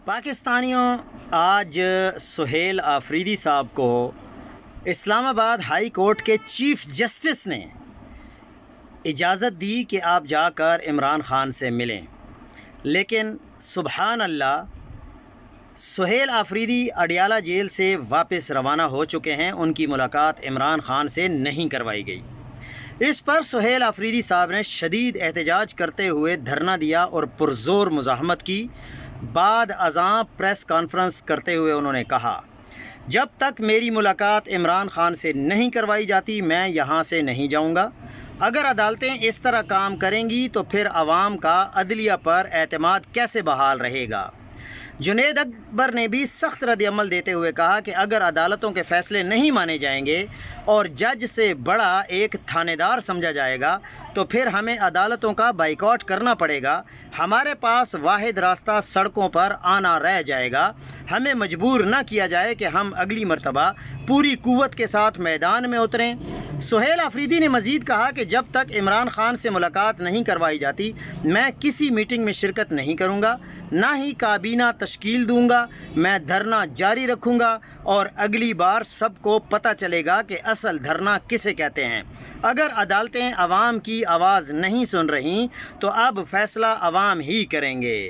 پاکستانیوں، آج سہیل آفریدی صاحب کو اسلام آباد ہائی کورٹ کے چیف جسٹس نے اجازت دی کہ آپ جا کر عمران خان سے ملیں، لیکن سبحان اللہ، سہیل آفریدی اڈیالہ جیل سے واپس روانہ ہو چکے ہیں۔ ان کی ملاقات عمران خان سے نہیں کروائی گئی۔ اس پر سہیل آفریدی صاحب نے شدید احتجاج کرتے ہوئے دھرنا دیا اور پرزور مزاحمت کی۔ بعد ازاں پریس کانفرنس کرتے ہوئے انہوں نے کہا، جب تک میری ملاقات عمران خان سے نہیں کروائی جاتی میں یہاں سے نہیں جاؤں گا۔ اگر عدالتیں اس طرح کام کریں گی تو پھر عوام کا عدلیہ پر اعتماد کیسے بحال رہے گا؟ جنید اکبر نے بھی سخت رد عمل دیتے ہوئے کہا کہ اگر عدالتوں کے فیصلے نہیں مانے جائیں گے اور جج سے بڑا ایک تھانے دار سمجھا جائے گا تو پھر ہمیں عدالتوں کا بائیکاٹ کرنا پڑے گا۔ ہمارے پاس واحد راستہ سڑکوں پر آنا رہ جائے گا۔ ہمیں مجبور نہ کیا جائے کہ ہم اگلی مرتبہ پوری قوت کے ساتھ میدان میں اتریں۔ سہیل آفریدی نے مزید کہا کہ جب تک عمران خان سے ملاقات نہیں کروائی جاتی میں کسی میٹنگ میں شرکت نہیں کروں گا، نہ ہی کابینہ تشکیل دوں گا۔ میں دھرنا جاری رکھوں گا اور اگلی بار سب کو پتہ چلے گا کہ اصل دھرنا کسے کہتے ہیں۔ اگر عدالتیں عوام کی آواز نہیں سن رہیں تو اب فیصلہ عوام ہی کریں گے۔